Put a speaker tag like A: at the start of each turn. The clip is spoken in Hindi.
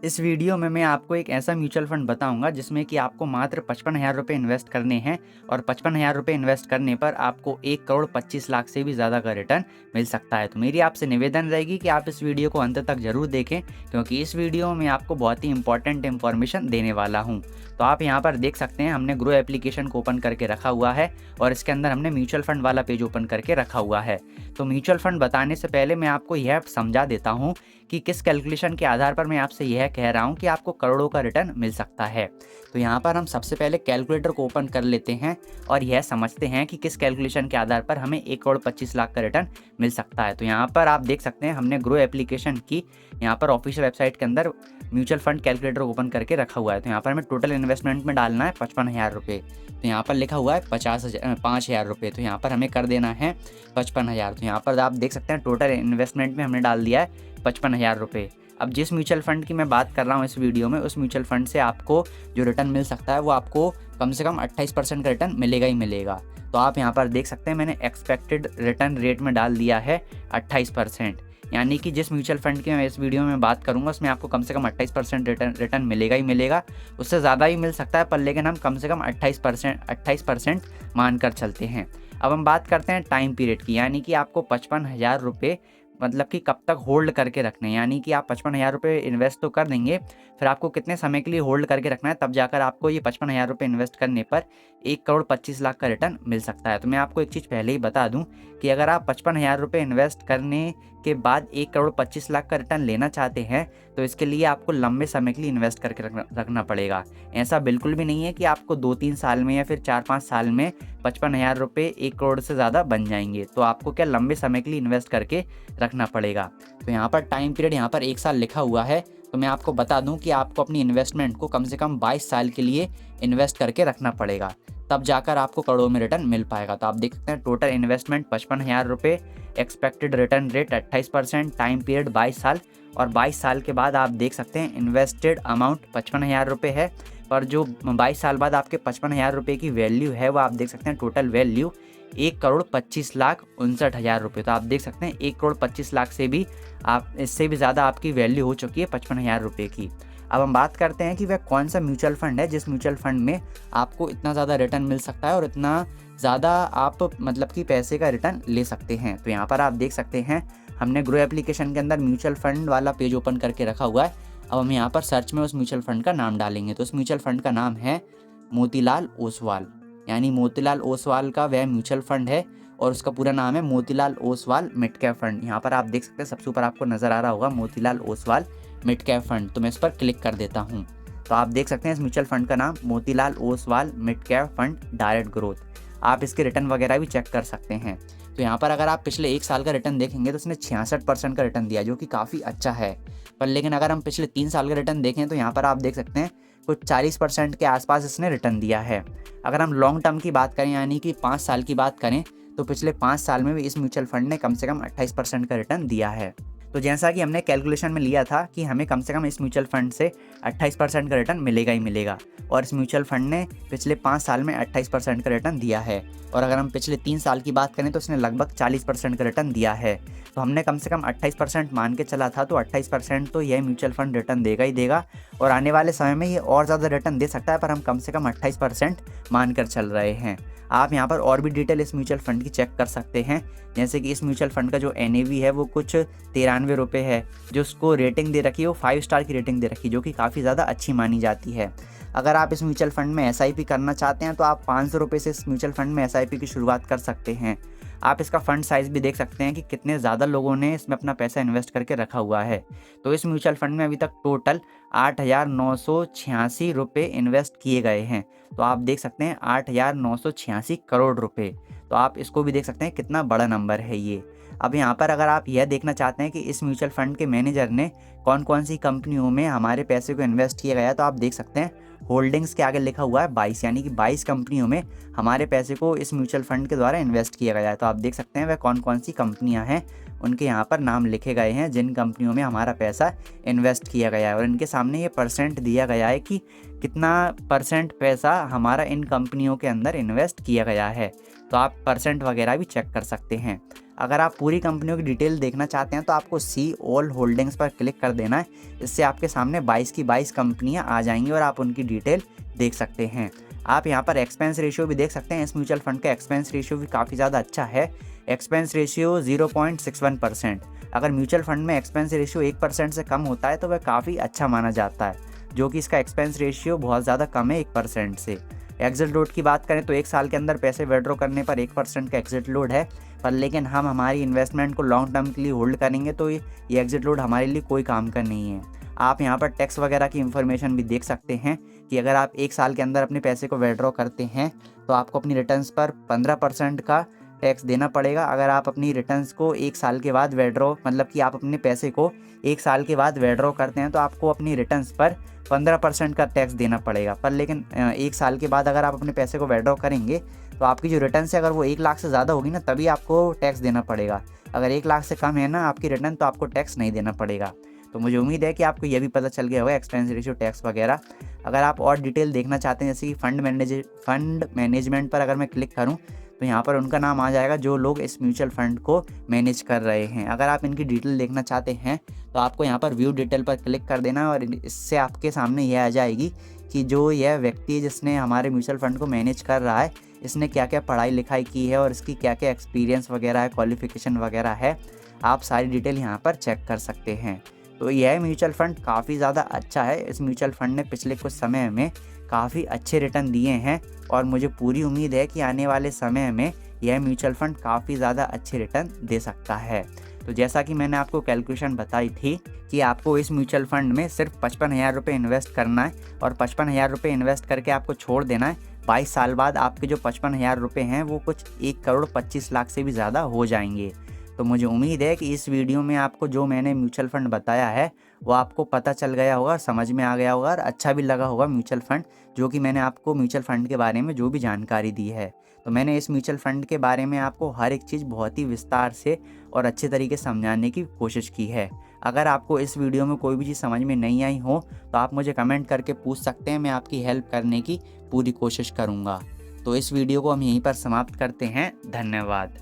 A: इस वीडियो में मैं आपको एक ऐसा म्यूचुअल फंड बताऊंगा जिसमें कि आपको मात्र 55,000 रुपये इन्वेस्ट करने हैं और 55,000 रुपये इन्वेस्ट करने पर आपको 1,25,00,000 से भी ज़्यादा का रिटर्न मिल सकता है। तो मेरी आपसे निवेदन रहेगी कि आप इस वीडियो को अंत तक जरूर देखें, क्योंकि इस वीडियो में आपको बहुत ही इंपॉर्टेंट इन्फॉर्मेशन देने वाला हूँ। तो आप यहाँ पर देख सकते हैं हमने ग्रो एप्लीकेशन को ओपन करके रखा हुआ है और इसके अंदर हमने म्यूचुअल फंड वाला पेज ओपन करके रखा हुआ है। तो म्यूचुअल फंड बताने से पहले मैं आपको यह समझा देता हूँ कि किस कैलकुलेशन के आधार पर मैं आपसे यह कह रहा हूँ कि आपको करोड़ों का रिटर्न मिल सकता है। तो यहाँ पर हम सबसे पहले कैलकुलेटर को ओपन कर लेते हैं और यह समझते हैं कि किस कैलकुलेशन के आधार पर हमें 1,25,00,000 का रिटर्न मिल सकता है। तो यहाँ पर आप देख सकते हैं हमने ग्रो एप्लीकेशन की यहाँ पर ऑफिशियल वेबसाइट के अंदर म्यूचुअल फंड कैलकुलेटर ओपन करके रखा हुआ है। तो यहाँ पर हमें टोटल इन्वेस्टमेंट में डालना है 55,000 रुपये। तो यहाँ पर लिखा हुआ है 5,000 रुपये। तो यहाँ पर हमें कर देना है 55,000। तो यहाँ पर आप देख सकते हैं टोटल इन्वेस्टमेंट में हमने डाल दिया है 55,000 रुपये। अब जिस म्यूचुअल फंड की मैं बात कर रहा हूँ इस वीडियो में, उस म्यूचुअल फंड से आपको जो रिटर्न मिल सकता है वो आपको कम से कम 28% का रिटर्न मिलेगा ही मिलेगा। तो आप यहाँ पर देख सकते हैं मैंने एक्सपेक्टेड रिटर्न रेट में डाल दिया है 28%, यानी कि जिस म्यूचुअल फंड की मैं इस वीडियो में बात करूंगा उसमें आपको कम से कम 28% रिटर्न मिलेगा ही मिलेगा। उससे ज़्यादा ही मिल सकता है पर लेकिन हम कम से कम 28% मानकर चलते हैं। अब हम बात करते हैं टाइम पीरियड की, यानी कि आपको 55,000 रुपये मतलब कि कब तक होल्ड करके रखने, यानी कि आप 55,000 रुपये इन्वेस्ट तो कर देंगे, फिर आपको कितने समय के लिए होल्ड करके रखना है, तब जाकर आपको ये 55,000 रुपये इन्वेस्ट करने पर 1,25,00,000 का रिटर्न मिल सकता है। तो मैं आपको एक चीज़ पहले ही बता दूं कि अगर आप 55,000 रुपये इन्वेस्ट करने के बाद 1,25,00,000 का रिटर्न लेना चाहते हैं तो इसके लिए आपको लंबे समय के लिए इन्वेस्ट करके रखना पड़ेगा। ऐसा बिल्कुल भी नहीं है कि आपको 2-3 साल में या फिर 4-5 साल में 55,000 रुपये 1 करोड़ से ज़्यादा बन जाएंगे। तो आपको क्या लंबे समय के लिए इन्वेस्ट करके रखना पड़ेगा। तो यहाँ पर टाइम पीरियड यहाँ पर 1 साल लिखा हुआ है। तो मैं आपको बता दूं कि आपको अपनी इन्वेस्टमेंट को कम से कम 22 साल के लिए इन्वेस्ट करके रखना पड़ेगा, तब जाकर आपको करोड़ों में रिटर्न मिल पाएगा। तो आप देख सकते हैं टोटल इन्वेस्टमेंट 55,000 रुपये, expected return rate 28%, time period 22 साल और 22 साल के बाद आप देख सकते हैं इन्वेस्टेड अमाउंट 55,000 रुपये है। पर जो 22 साल बाद आपके 55,000 रुपये की वैल्यू है वो आप देख सकते हैं टोटल वैल्यू 1,25,59,000 रुपये। तो आप देख सकते हैं 1,25,00,000 से भी आप इससे भी ज़्यादा आपकी वैल्यू हो चुकी है 55,000 रुपये की। अब हम बात करते हैं कि वह कौन सा म्यूचुअल फंड है जिस म्यूचुअल फंड में आपको इतना ज़्यादा रिटर्न मिल सकता है और इतना ज़्यादा आप मतलब कि पैसे का रिटर्न ले सकते हैं। तो यहाँ पर आप देख सकते हैं हमने ग्रो एप्लीकेशन के अंदर म्यूचुअल फंड वाला पेज ओपन करके रखा हुआ है। अब हम यहाँ पर सर्च में उस म्यूचुअल फंड का नाम डालेंगे। तो उस म्यूचुअल फंड का नाम है मोतीलाल ओसवाल, यानी मोतीलाल ओसवाल का वह म्यूचुअल फंड है और उसका पूरा नाम है Motilal Oswal mid cap fund. यहाँ पर आप देख सकते हैं सबसे ऊपर आपको नज़र आ रहा होगा Motilal Oswal mid cap fund. तो मैं इस पर क्लिक कर देता हूँ। तो आप देख सकते हैं इस म्यूचुअल फंड का नाम Motilal Oswal mid cap fund direct growth. आप इसके रिटर्न वगैरह भी चेक कर सकते हैं। तो यहाँ पर अगर आप पिछले 1 साल का रिटर्न देखेंगे तो इसने 66% का रिटर्न दिया, जो कि काफ़ी अच्छा है। पर लेकिन अगर हम पिछले 3 साल का रिटर्न देखें तो यहाँ पर आप देख सकते हैं कुछ 40% के आसपास इसने रिटर्न दिया है। अगर हम लॉन्ग टर्म की बात करें यानी कि 5 साल की बात करें तो पिछले 5 साल में भी इस म्यूचुअल फंड ने कम से कम 28% का रिटर्न दिया है। तो जैसा कि हमने कैलकुलेशन में लिया था कि हमें कम से कम इस म्यूचुअल फंड से 28% का रिटर्न मिलेगा ही मिलेगा, और इस म्यूचुअल फंड ने पिछले 5 साल में 28% का रिटर्न दिया है। और अगर हम पिछले 3 साल की बात करें तो उसने लगभग 40% का रिटर्न दिया है। तो हमने कम से कम 28% मान के चला था, तो 28% तो यह म्यूचुअल फंड रिटर्न देगा ही देगा और आने वाले समय में ये और ज़्यादा रिटर्न दे सकता है, पर हम कम से कम 28% मान कर चल रहे हैं। आप यहाँ पर और भी डिटेल इस म्यूचुअल फंड की चेक कर सकते हैं, जैसे कि इस म्यूचुअल फंड का जो NAV है वो कुछ 93 रुपये है। जो उसको रेटिंग दे रखी है वो 5 स्टार की रेटिंग दे रखी है, जो कि काफ़ी ज़्यादा अच्छी मानी जाती है। अगर आप इस म्यूचुअल फंड में SIP करना चाहते हैं तो आप 500 रुपये से इस म्यूचुअल फंड में SIP की शुरुआत कर सकते हैं। आप इसका फंड साइज़ भी देख सकते हैं कि कितने ज़्यादा लोगों ने इसमें अपना पैसा इन्वेस्ट करके रखा हुआ है। तो इस म्यूचुअल फंड में अभी तक टोटल 8,986 रुपये इन्वेस्ट किए गए हैं। तो आप देख सकते हैं 8,986 करोड़ रुपये। तो आप इसको भी देख सकते हैं कितना बड़ा नंबर है ये। अब यहाँ पर अगर आप यह देखना चाहते हैं कि इस म्यूचुअल फंड के मैनेजर ने कौन कौन सी कंपनियों में हमारे पैसे को इन्वेस्ट किया गया, तो आप देख सकते हैं होल्डिंग्स के आगे लिखा हुआ है 22, यानी कि 22 कंपनियों में हमारे पैसे को इस म्यूचुअल फंड के द्वारा इन्वेस्ट किया गया है। तो आप देख सकते हैं वह कौन कौन सी कंपनियां हैं, उनके यहाँ पर नाम लिखे गए हैं जिन कंपनियों में हमारा पैसा इन्वेस्ट किया गया है, और इनके सामने ये परसेंट दिया गया है कि कितना परसेंट पैसा हमारा इन कंपनियों के अंदर इन्वेस्ट किया गया है। तो आप परसेंट वगैरह भी चेक कर सकते हैं। अगर आप पूरी कंपनियों की डिटेल देखना चाहते हैं तो आपको सी ऑल होल्डिंग्स पर क्लिक कर देना है। इससे आपके सामने 22 की 22 कंपनियां आ जाएंगी और आप उनकी डिटेल देख सकते हैं। आप यहाँ पर एक्सपेंस रेशियो भी देख सकते हैं। इस म्यूचुअल फंड का एक्सपेंस रेशियो भी काफ़ी ज़्यादा अच्छा है। Expense ratio 0.61%। अगर म्यूचुअल फंड में एक्सपेंस रेशियो 1% से कम होता है तो वह काफ़ी अच्छा माना जाता है, जो कि इसका एक्सपेंस रेशियो बहुत ज़्यादा कम है 1% से। एग्जिट लोड की बात करें तो 1 साल के अंदर पैसे विड्रॉ करने पर 1% का एग्जिट लोड है, पर लेकिन हम हमारी इन्वेस्टमेंट को लॉन्ग टर्म के लिए होल्ड करेंगे तो ये एग्जिट लोड हमारे लिए कोई काम का नहीं है। आप यहाँ पर टैक्स वगैरह की इन्फॉर्मेशन भी देख सकते हैं कि अगर आप 1 साल के अंदर अपने पैसे को विड्रॉ करते हैं तो आपको अपनी रिटर्न्स पर 15% का टैक्स देना पड़ेगा। अगर आप अपनी रिटर्न्स को 1 साल के बाद विड्रॉ, मतलब कि आप अपने पैसे को 1 साल के बाद विड्रॉ करते हैं तो आपको अपनी रिटर्न्स पर 15% का टैक्स देना पड़ेगा। पर लेकिन 1 साल के बाद अगर आप अपने पैसे को विड्रॉ करेंगे तो आपकी जो रिटर्न्स है अगर वो 1 लाख से ज़्यादा होगी ना, तभी आपको टैक्स देना पड़ेगा। अगर 1 लाख से कम है ना आपकी रिटर्न, तो आपको टैक्स नहीं देना पड़ेगा। तो मुझे उम्मीद है कि आपको ये भी पता चल गया होगा एक्सपेंस रेशियो, टैक्स वगैरह। अगर आप और डिटेल देखना चाहते हैं, जैसे कि फंड मैनेजमेंट पर अगर मैं क्लिक करूं तो यहाँ पर उनका नाम आ जाएगा जो लोग इस म्यूचुअल फंड को मैनेज कर रहे हैं। अगर आप इनकी डिटेल देखना चाहते हैं तो आपको यहाँ पर व्यू डिटेल पर क्लिक कर देना है और इससे आपके सामने यह आ जाएगी कि जो यह व्यक्ति जिसने हमारे म्यूचुअल फंड को मैनेज कर रहा है, इसने क्या क्या पढ़ाई लिखाई की है और इसकी क्या क्या एक्सपीरियंस वगैरह है, क्वालिफिकेशन वगैरह है। आप सारी डिटेल यहाँ पर चेक कर सकते हैं। तो यह म्यूचुअल फंड काफ़ी ज़्यादा अच्छा है। इस म्यूचुअल फंड ने पिछले कुछ समय में काफ़ी अच्छे रिटर्न दिए हैं और मुझे पूरी उम्मीद है कि आने वाले समय में यह म्यूचुअल फंड काफ़ी ज़्यादा अच्छे रिटर्न दे सकता है। तो जैसा कि मैंने आपको कैलकुलेशन बताई थी कि आपको इस म्यूचुअल फंड में सिर्फ 55,000 रुपये इन्वेस्ट करना है और 55,000 रुपये इन्वेस्ट करके आपको छोड़ देना है। 22 साल बाद आपके जो 55,000 रुपये हैं वो कुछ 1,25,00,000 से भी ज़्यादा हो जाएंगे। तो मुझे उम्मीद है कि इस वीडियो में आपको जो मैंने म्यूचुअल फंड बताया है वो आपको पता चल गया होगा, समझ में आ गया होगा और अच्छा भी लगा होगा म्यूचुअल फंड, जो कि मैंने आपको म्यूचुअल फंड के बारे में जो भी जानकारी दी है। तो मैंने इस म्यूचुअल फंड के बारे में आपको हर एक चीज़ बहुत ही विस्तार से और अच्छे तरीके से समझाने की कोशिश की है। अगर आपको इस वीडियो में कोई भी चीज़ समझ में नहीं आई हो तो आप मुझे कमेंट करके पूछ सकते हैं, मैं आपकी हेल्प करने की पूरी कोशिश करूँगा। तो इस वीडियो को हम यहीं पर समाप्त करते हैं। धन्यवाद।